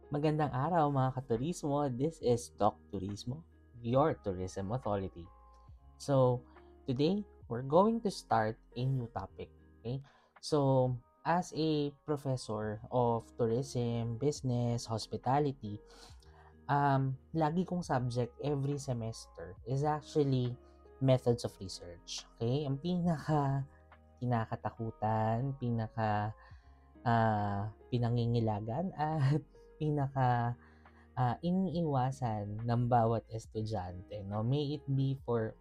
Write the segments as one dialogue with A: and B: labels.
A: Magandang araw mga katurismo. This is Doc Turismo, your tourism authority. So, today we're going to start a new topic. Okay? So, as a professor of tourism, business, hospitality, lagi kong subject every semester is actually methods of research. Okay? Ang kinakatakutan, pinangingilagan at pinaka iniiwasan ng bawat estudyante, no? May it be for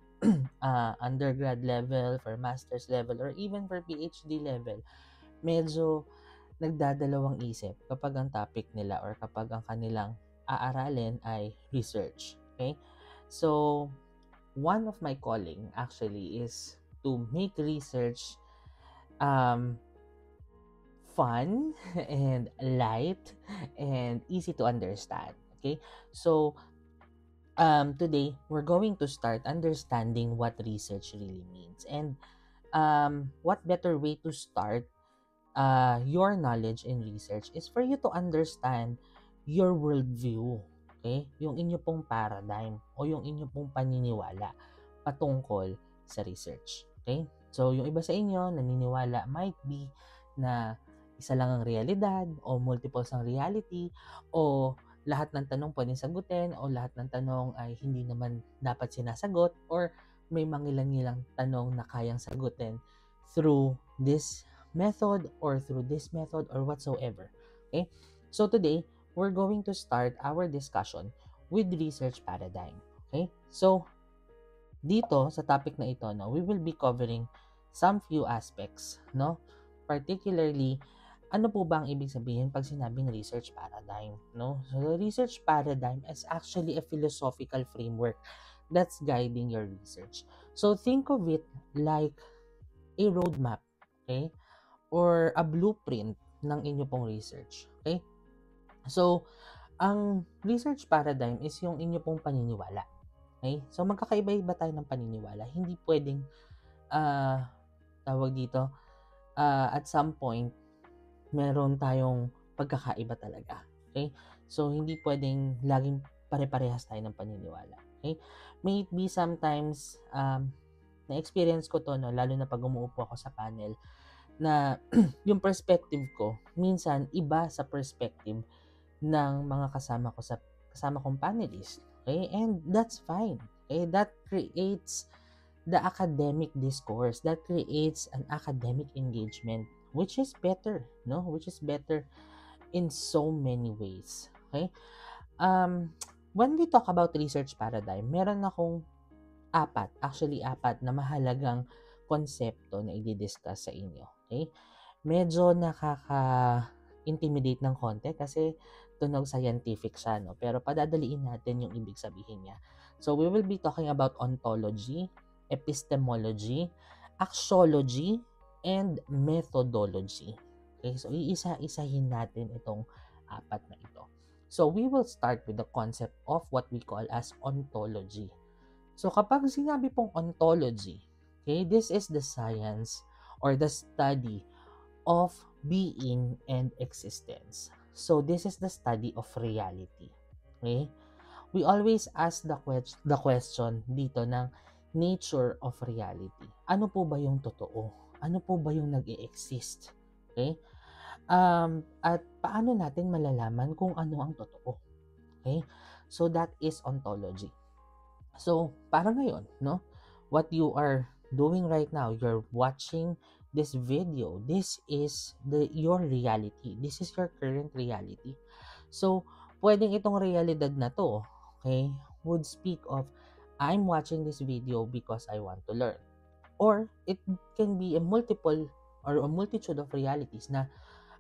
A: undergrad level, for master's level, or even for PhD level. Medyo nagdadalawang isip kapag ang topic nila or kapag ang kanilang aaralin ay research. Okay? So, one of my calling actually is to make research um, fun and light and easy to understand. Okay? So, today we're going to start understanding what research really means, and what better way to start your knowledge in research is for you to understand your worldview. Okay, yung inyo pong paradigm o yung inyo pong paniniwala patungkol sa research. Okay, so yung iba sa inyo naniniwala might be na isa lang ang realidad o multiples ang reality, o lahat ng tanong pwedeng sagutin, o lahat ng tanong ay hindi naman dapat sinasagot, or may mangilan-ngilang tanong na kayang sagutin through this method or through this method or whatsoever. Okay? So today, we're going to start our discussion with research paradigm. Okay? So dito sa topic na ito, no, we will be covering some few aspects, no? Particularly, ano po ba ang ibig sabihin pag sinabing research paradigm, no? So the research paradigm is actually a philosophical framework that's guiding your research. So think of it like a roadmap, okay? Or a blueprint ng inyo pong research, okay? So, ang research paradigm is yung inyo pong paniniwala. Okay? So, magkakaiba-iba tayo ng paniniwala. Hindi pwedeng, ah, tawag dito, at some point, meron tayong pagkakaiba talaga. Okay? So, hindi pwedeng laging pare-parehas tayo ng paniniwala. Okay? May it be sometimes, na-experience ko to, no, lalo na pag umuupo ako sa panel, na yung perspective ko, minsan, iba sa perspective ng mga kasama kong panelist. Okay? And that's fine. Okay? That creates the academic discourse. That creates an academic engagement, which is better, no? Which is better in so many ways. Okay? Um, when we talk about research paradigm, meron akong actually apat na mahalagang konsepto na i-discuss sa inyo. Okay? Medyo nakaka-intimidate ng konti kasi tunog scientific siya, no? Pero padadaliin natin yung ibig sabihin niya. So, we will be talking about ontology, epistemology, axiology, and methodology. Okay? So, iisa-isahin natin itong apat na ito. So, we will start with the concept of what we call as ontology. So, kapag sinabi pong ontology, okay, this is the science or the study of being and existence. So, this is the study of reality. Okay? We always ask the question dito ng nature of reality. Ano po ba yung totoo? Ano po ba yung nag-e-exist? Okay? At paano natin malalaman kung ano ang totoo? Okay? So, that is ontology. So, para ngayon, no? What you are doing right now, you're watching this video. This is your reality. This is your current reality. So, pwedeng itong realidad na to, okay, would speak of, I'm watching this video because I want to learn. Or, it can be a multiple or a multitude of realities na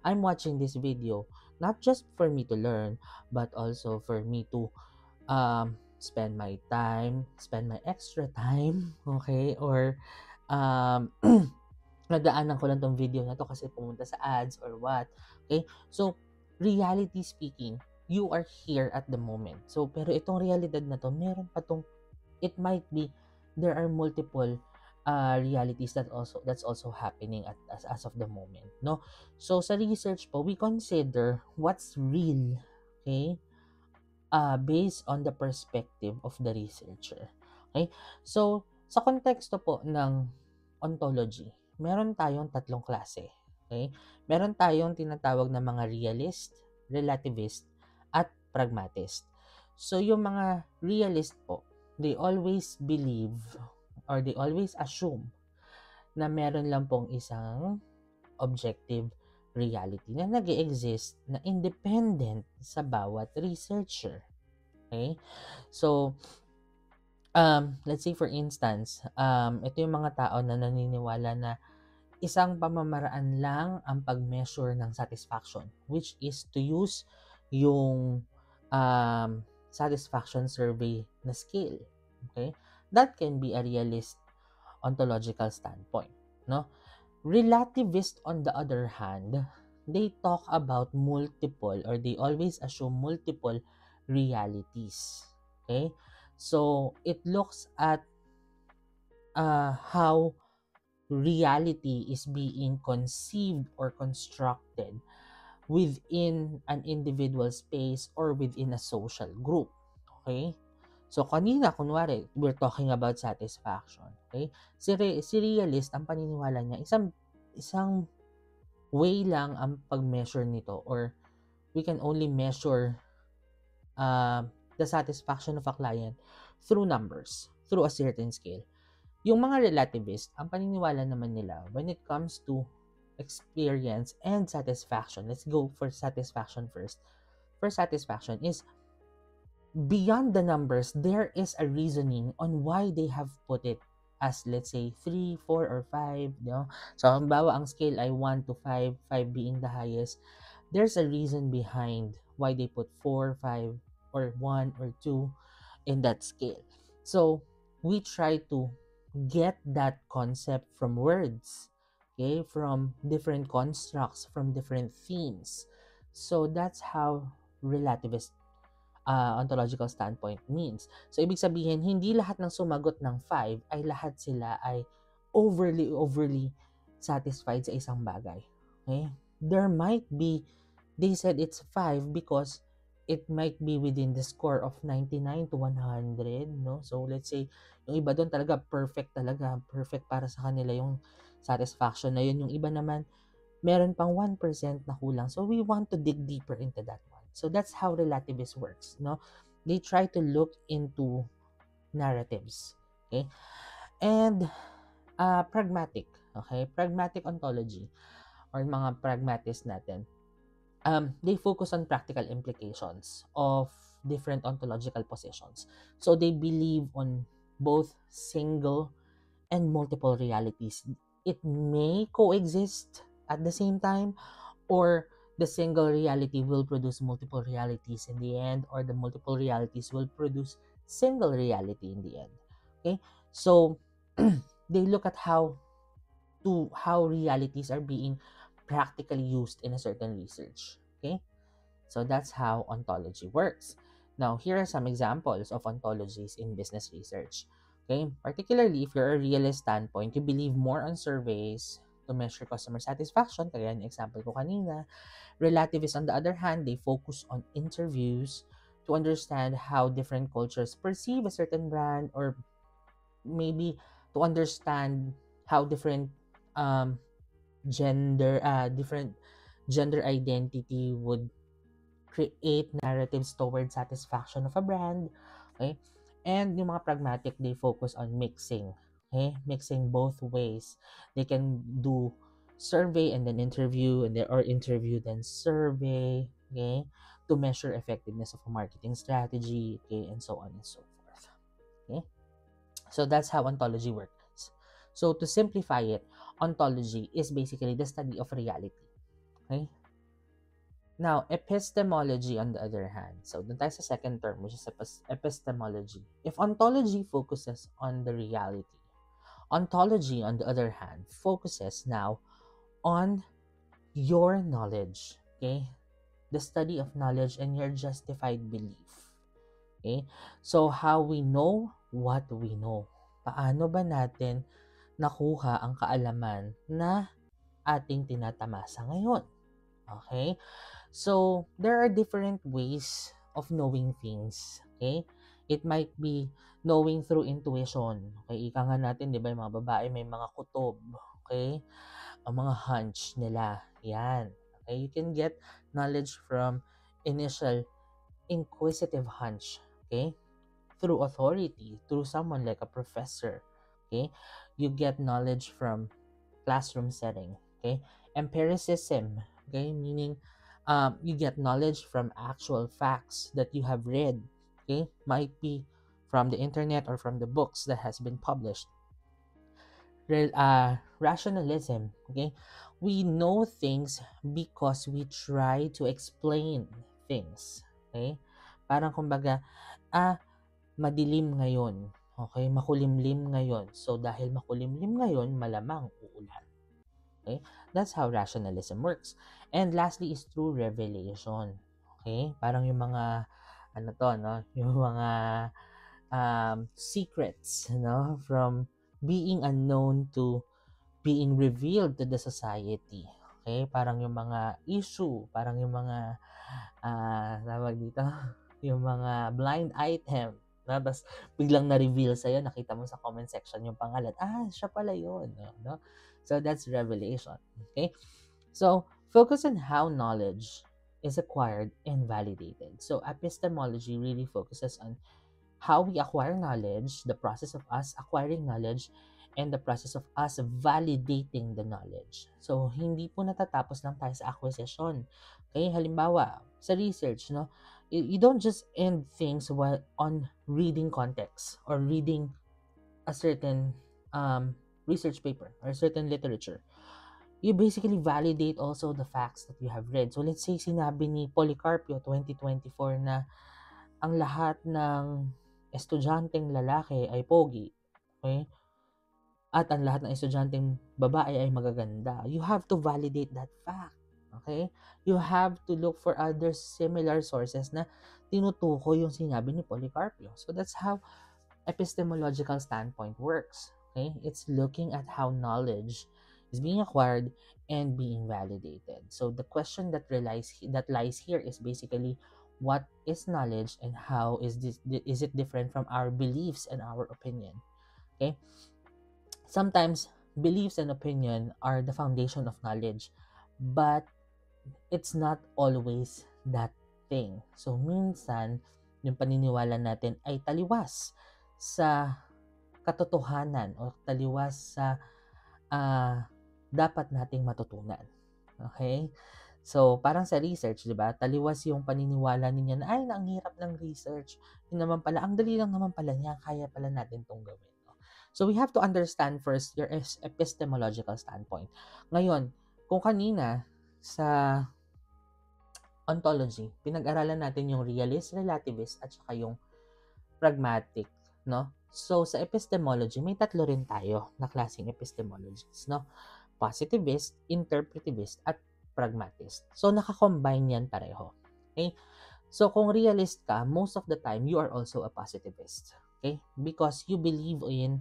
A: I'm watching this video not just for me to learn, but also for me to spend my time, spend my extra time, okay? Or nadaanan ko lang tong video na to kasi pumunta sa ads or what. Okay? So, reality speaking, you are here at the moment. So, pero itong realidad na to, meron pa tong, it might be, there are multiple realities that's also happening as of the moment, no? So, sa research po, we consider what's real, Okay? Based on the perspective of the researcher. Okay? So, sa konteksto po ng ontology, meron tayong tatlong klase. Okay? Meron tayong tinatawag na mga realist, relativist, at pragmatist. So, yung mga realist po, they always believe or they always assume na meron lang pong isang objective reality na nag-exist na independent sa bawat researcher. Okay? So, let's say for instance, ito yung mga tao na naniniwala na isang pamamaraan lang ang pag-measure ng satisfaction, which is to use yung satisfaction survey na scale. Okay? That can be a realist ontological standpoint. No? Relativist, on the other hand, they talk about multiple or they always assume multiple realities. Okay? So, it looks at how reality is being conceived or constructed within an individual space or within a social group. Okay? So, kanina, kunwari, we're talking about satisfaction. Okay? Si realist, ang paniniwala niya, isang way lang ang pag-measure nito, or we can only measure the satisfaction of a client through numbers, through a certain scale. Yung mga relativist, ang paniniwala naman nila when it comes to experience and satisfaction, let's go for satisfaction first. For satisfaction is beyond the numbers, there is a reasoning on why they have put it as, let's say, 3, 4, or 5. You know? So, halimbawa, ang scale ay 1 to 5, 5 being the highest. There's a reason behind why they put 4, 5, or 1, or 2 in that scale. So, we try to get that concept from words, okay, from different constructs, from different themes. So, that's how relativist ontological standpoint means. So, ibig sabihin, hindi lahat ng sumagot ng 5 ay lahat sila ay overly satisfied sa isang bagay. Okay? There might be, they said it's 5 because it might be within the score of 99 to 100, no? So, let's say, yung iba doon talaga perfect para sa kanila yung satisfaction na yun. Yung iba naman, meron pang 1% na kulang. So, we want to dig deeper into that one. So, that's how relativism works, no? They try to look into narratives, okay? And pragmatic, okay? Pragmatic ontology or mga pragmatists natin, they focus on practical implications of different ontological positions. So, they believe on both single and multiple realities. It may coexist at the same time, or the single reality will produce multiple realities in the end, or the multiple realities will produce single reality in the end. Okay? So, they look at how realities are being practically used in a certain research. Okay? So that's how ontology works. Now, here are some examples of ontologies in business research. Okay? Particularly if you're a realist standpoint, you believe more on surveys to measure customer satisfaction, kaya yung example ko kanina. Relativists, on the other hand, they focus on interviews to understand how different cultures perceive a certain brand, or maybe to understand how different um, different gender identity would create narratives towards satisfaction of a brand. Okay? And yung mga pragmatic, they focus on mixing. Okay? Mixing both ways. They can do survey and then interview, or interview then survey, okay, to measure effectiveness of a marketing strategy, okay, and so on and so forth. Okay? So that's how ontology works. So to simplify it, ontology is basically the study of reality. Okay? Now, epistemology on the other hand. So, dun tayo sa second term, which is epistemology. If ontology focuses on the reality, ontology, on the other hand, focuses now on your knowledge. Okay? The study of knowledge and your justified belief. Okay? So, how we know what we know. Paano ba natin nakuha ang kaalaman na ating tinatamasa ngayon? Okay? So, there are different ways of knowing things. Okay? It might be knowing through intuition. Okay? Ika nga natin, di ba, yung mga babae may mga kutob. Okay? Ang mga hunch nila. Yan. Okay? You can get knowledge from initial inquisitive hunch. Okay? Through authority, through someone like a professor. Okay? You get knowledge from classroom setting. Okay? Empiricism. Okay? Meaning, you get knowledge from actual facts that you have read. Okay? Might be from the internet or from the books that has been published. Rationalism. Okay? We know things because we try to explain things. Okay? Parang kumbaga, madilim ngayon. Okay? Makulimlim ngayon. So, dahil makulimlim ngayon, malamang uulan. Okay? That's how rationalism works. And lastly is through revelation. Okay? Parang yung mga, ano to, no? Yung mga secrets, no? From being unknown to being revealed to the society. Okay? Parang yung mga issue, parang yung mga, tawag dito, yung mga blind item. Tapos biglang na-reveal sa'yo, nakita mo sa comment section yung pangalan. Siya pala yun. No? So that's revelation. Okay? So focus on how knowledge is acquired and validated. So epistemology really focuses on how we acquire knowledge, the process of us acquiring knowledge, and the process of us validating the knowledge. So, hindi po natatapos lang tayo sa acquisition. Okay? Halimbawa, sa research, no? You don't just end things while on reading context or reading a certain research paper or a certain literature. You basically validate also the facts that you have read. So, let's say sinabi ni Policarpio 2024 na ang lahat ng estudyanteng lalaki ay pogi. Okay? At ang lahat ng estudyanteng babae ay magaganda. You have to validate that fact. Okay? You have to look for other similar sources na tinutukoy yung sinabi ni Policarpio. So that's how epistemological standpoint works. Okay? It's looking at how knowledge is being acquired and being validated. So the question that lies here is basically, what is knowledge and how is it different from our beliefs and our opinion? Okay? Sometimes beliefs and opinion are the foundation of knowledge, but it's not always that thing. So minsan yung paniniwala natin ay taliwas sa katotohanan o taliwas sa dapat nating matutunan. Okay? So, parang sa research, di ba? Taliwas yung paniniwala ninyo na, ang hirap ng research. Yun naman pala, ang dali lang naman pala niya, kaya pala natin itong gawin. No? So, we have to understand first your epistemological standpoint. Ngayon, kung kanina sa ontology, pinag-aralan natin yung realist, relativist, at saka yung pragmatic, no? So, sa epistemology, may tatlo rin tayo na klaseng epistemologies, no? Positivist, interpretivist, at pragmatist. So, nakakombine yan pareho. Okay? So, kung realist ka, most of the time, you are also a positivist. Okay? Because you believe in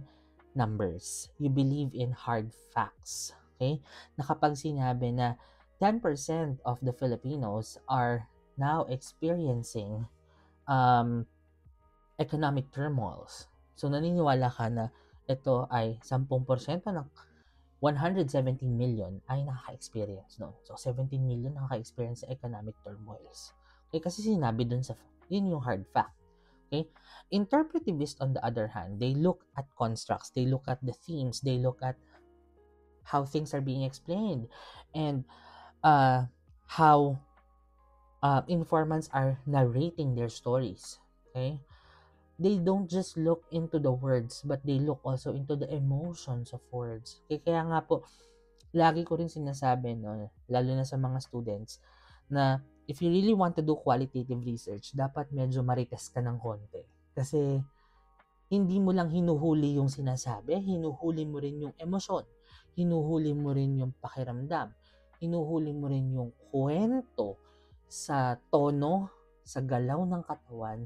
A: numbers. You believe in hard facts. Okay? Na kapag sinabi na 10% of the Filipinos are now experiencing economic turmoils. So, naniniwala ka na ito ay 10% ng 117 million ay nakaka-experience noon. So, 17 million nakaka-experience sa economic turmoils. Okay, kasi sinabi dun sa, yun yung hard fact. Okay? Interpretivist, on the other hand, they look at constructs, they look at the themes, they look at how things are being explained, and how informants are narrating their stories. Okay? They don't just look into the words, but they look also into the emotions of words. Kaya nga po, lagi ko rin sinasabi, no, lalo na sa mga students, na if you really want to do qualitative research, dapat medyo marites ka ng konti. Kasi hindi mo lang hinuhuli yung sinasabi, hinuhuli mo rin yung emosyon, hinuhuli mo rin yung pakiramdam, hinuhuli mo rin yung kwento sa tono, sa galaw ng katawan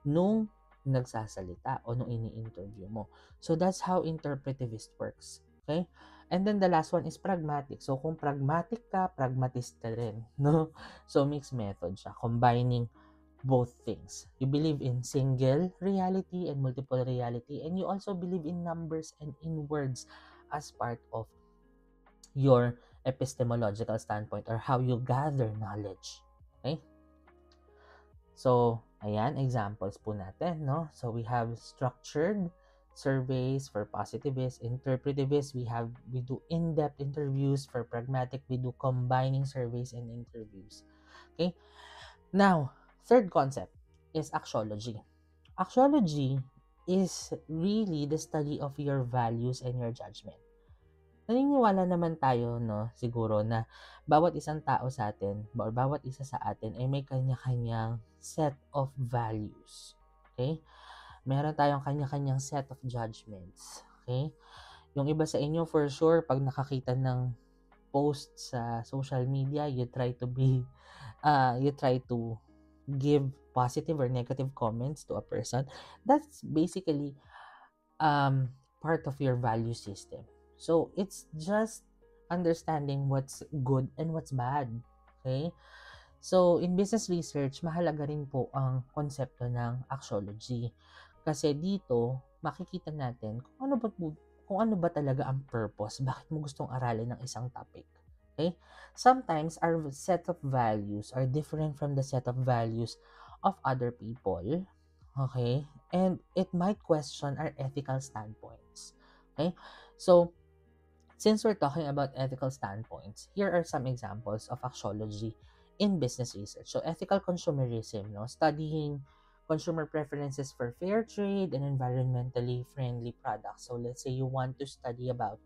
A: nung nagsasalita o nung ini-interview mo. So that's how interpretivist works. Okay? And then the last one is pragmatic. So kung pragmatic ka, pragmatist ka rin, no? So mixed method siya, combining both things. You believe in single reality and multiple reality, and you also believe in numbers and in words as part of your epistemological standpoint or how you gather knowledge. Okay? So, ayan, examples po natin, no? So, we have structured surveys for positivists, interpretivists, we do in-depth interviews. For pragmatic, we do combining surveys and interviews. Okay? Now, third concept is axiology. Axiology is really the study of your values and your judgment. Naniniwala naman tayo, no, siguro na bawat isang tao sa atin or bawat isa sa atin ay may kanya-kanyang set of values. Okay? Meron tayong kanya-kanyang set of judgments. Okay? Yung iba sa inyo, for sure, pag nakakita ng post sa social media, you try to give positive or negative comments to a person. That's basically part of your value system. So, it's just understanding what's good and what's bad. Okay? So, in business research, mahalaga rin po ang konsepto ng axiology. Kasi dito, makikita natin kung ano ba talaga ang purpose, bakit mo gustong aralin ng isang topic. Okay? Sometimes, our set of values are different from the set of values of other people. Okay? And it might question our ethical standpoints. Okay? So, since we're talking about ethical standpoints, here are some examples of axiology in business research. So, ethical consumerism, no? Studying consumer preferences for fair trade and environmentally friendly products. So, let's say you want to study about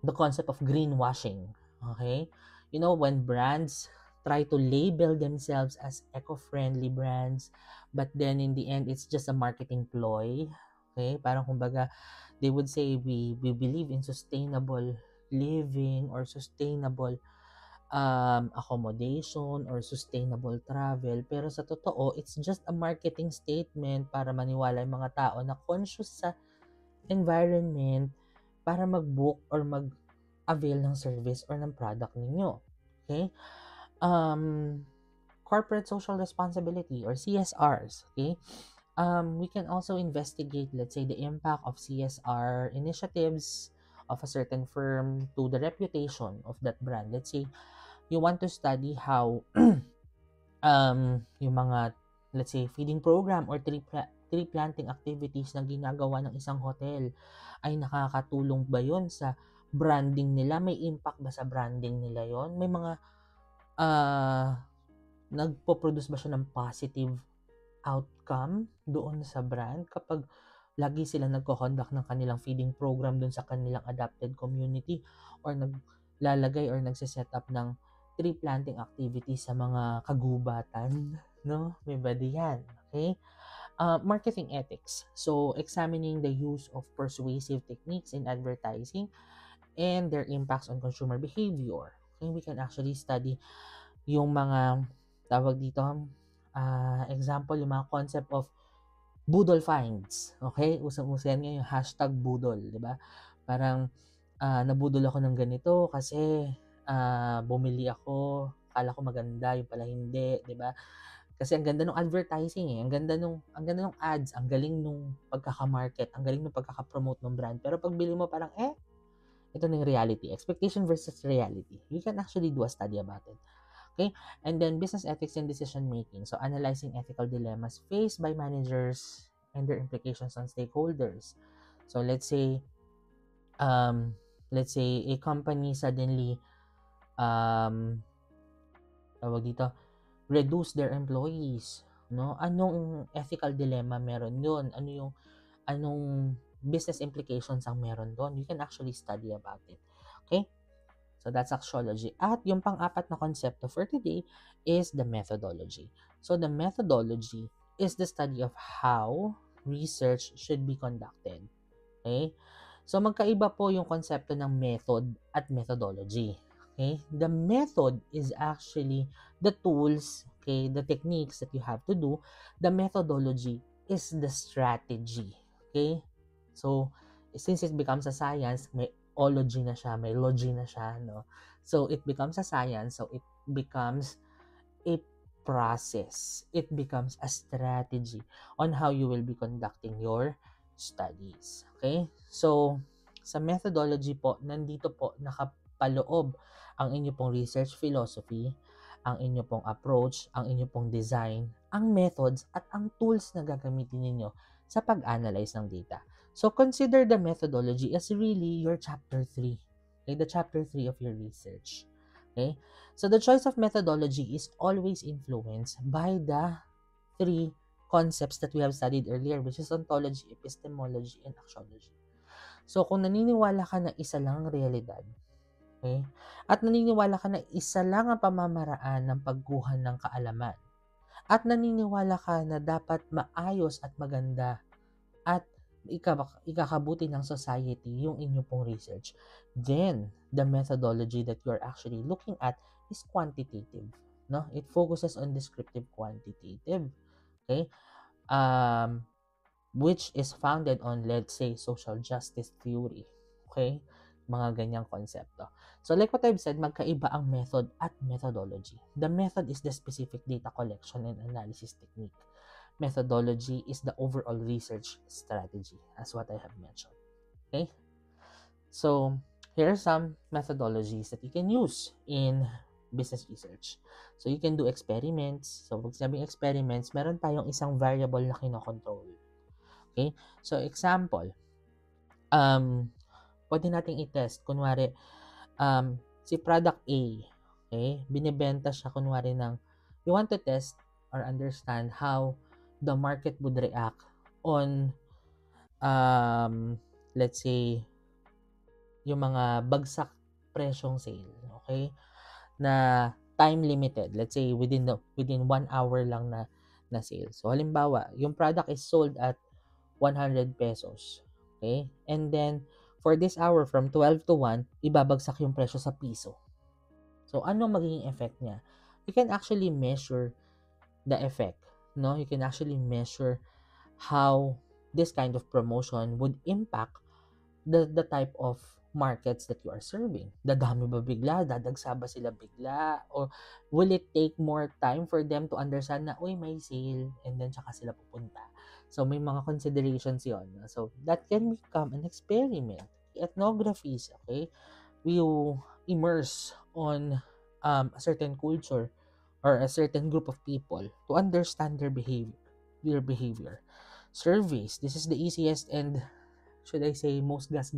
A: the concept of greenwashing. Okay? You know, when brands try to label themselves as eco-friendly brands, but then in the end, it's just a marketing ploy. Okay? Parang kumbaga, they would say we believe in sustainable living or sustainable accommodation or sustainable travel. Pero sa totoo, it's just a marketing statement para maniwala yung mga tao na conscious sa environment para mag-book or mag-avail ng service or ng product ninyo. Okay? Corporate social responsibility or CSRs. Okay? We can also investigate, let's say, the impact of CSR initiatives of a certain firm to the reputation of that brand. Let's say, you want to study how yung mga, let's say, feeding program or tree planting activities na ginagawa ng isang hotel ay nakakatulong ba yon sa branding nila? May impact ba sa branding nila yon? May mga nagpo-produce ba siya ng positive outcome doon sa brand kapag lagi sila nagko-conduct ng kanilang feeding program doon sa kanilang adapted community or naglalagay or nagse-set up ng tree planting activities sa mga kagubatan, no? May ba yan? Okay? Marketing ethics. So, examining the use of persuasive techniques in advertising and their impacts on consumer behavior. Okay? We can actually study yung mga tawag dito, example, yung mga concept of Boodle finds. Okay? Usang-uso yan ngayon, hashtag Boodle, di ba? Parang, nabudol ako ng ganito kasi bumili ako, akala ko maganda, yung pala hindi, di ba? Kasi ang ganda ng advertising ang ganda nung ads, ang galing nung pagkaka-market, ang galing nung pagkaka-promote ng brand. Pero pag bili mo parang ito na yung reality, expectation versus reality. You can actually do a study about it. Okay? And then business ethics and decision making. So analyzing ethical dilemmas faced by managers and their implications on stakeholders. So let's say a company suddenly tawag dito, reduce their employees, no? Anong ethical dilemma meron doon? Anong business implications ang meron doon? You can actually study about it. Okay? So that's axiology. At yung pang-apat na konsepto for today is the methodology. So the methodology is the study of how research should be conducted. Okay? So magkaiba po yung konsepto ng method at methodology. Okay? The method is actually the tools, okay, the techniques that you have to do. The methodology is the strategy. Okay? So since it becomes a science, ology na siya, may logy na siya, no? So, it becomes a science. So, it becomes a process. It becomes a strategy on how you will be conducting your studies. Okay? So, sa methodology po, nandito po nakapaloob ang inyo pong research philosophy, ang inyo pong approach, ang inyo pong design, ang methods, at ang tools na gagamitin ninyo sa pag-analyze ng data. So, consider the methodology as really your chapter 3. Okay? The chapter 3 of your research. Okay? So, the choice of methodology is always influenced by the three concepts that we have studied earlier, which is ontology, epistemology, and axiology. So, kung naniniwala ka na isa lang ang realidad, okay, at naniniwala ka na isa lang ang pamamaraan ng pagkuha ng kaalaman, at naniniwala ka na dapat maayos at maganda at ikakabuti ng society yung inyo pong research, then the methodology that you're actually looking at is quantitative. No? It focuses on descriptive quantitative. Okay? Which is founded on, let's say, social justice theory. Okay? Mga ganyang konsepto. So, like what I've said, magkaiba ang method at methodology. The method is the specific data collection and analysis technique. Methodology is the overall research strategy, as what I have mentioned. Okay? So, here are some methodologies that you can use in business research. So, you can do experiments. So, pag sinabing experiments, meron tayong isang variable na kinokontrol. Okay? So, example, pwede nating i-test. Kunwari, si product A, okay, binibenta siya kunwari ng, you want to test or understand how the market would react on, let's say, yung mga bagsak presyong sale, okay, na time limited, let's say within 1 hour lang na sale. So halimbawa, yung product is sold at 100 pesos, okay, and then for this hour from 12 to 1, ibabagsak yung presyo sa piso. So ano magiging effect niya? You can actually measure the effect, no? You can actually measure how this kind of promotion would impact the type of markets that you are serving. Dadami ba bigla? Dadagsa ba sila bigla? Or will it take more time for them to understand na, uy, may sale, and then tsaka sila pupunta? So, may mga considerations yon. So, that can become an experiment. Ethnographies, okay? We immerse on a certain culture or a certain group of people to understand their behavior. Surveys, this is the easiest and, should I say, most gas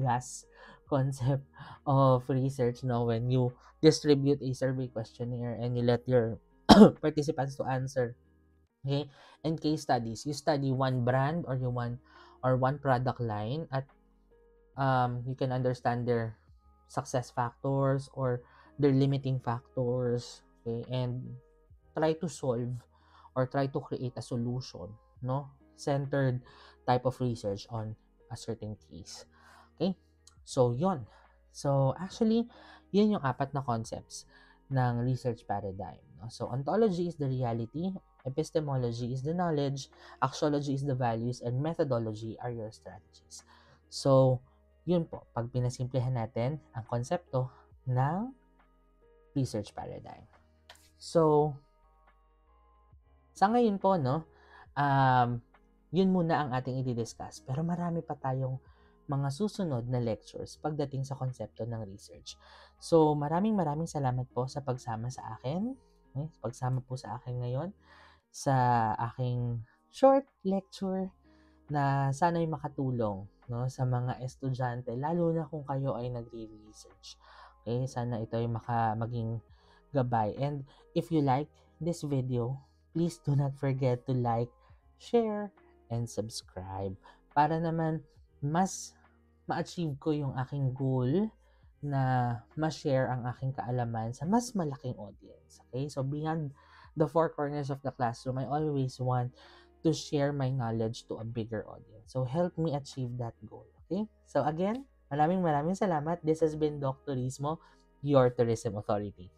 A: concept of research, no? When you distribute a survey questionnaire and you let your participants to answer. Okay? And case studies, you study one brand or one product line at you can understand their success factors or their limiting factors, okay, and try to solve or try to create a solution, no, centered type of research on a certain case. Okay, so yon. So actually, yun yung apat na concepts ng research paradigm, no? So ontology is the reality, epistemology is the knowledge, axiology is the values, and methodology are your strategies. So yun po, pag pinasimplehan natin ang konsepto ng research paradigm. So, sa ngayon po, no, yun muna ang ating i-discuss. Pero marami pa tayong mga susunod na lectures pagdating sa konsepto ng research. So, maraming salamat po sa pagsama sa akin. Pagsama po sa akin ngayon sa aking short lecture na sana'y makatulong, no, sa mga estudyante, lalo na kung kayo ay nagre-research. Okay, sana ito ay maging gabay. And if you like this video, please do not forget to like, share, and subscribe para naman mas ma-achieve ko yung aking goal na ma-share ang aking kaalaman sa mas malaking audience. Okay, so beyond the four corners of the classroom, I always want to share my knowledge to a bigger audience. So, help me achieve that goal. Okay? So, again, maraming salamat. This has been Dr. Rizmo, your tourism authority.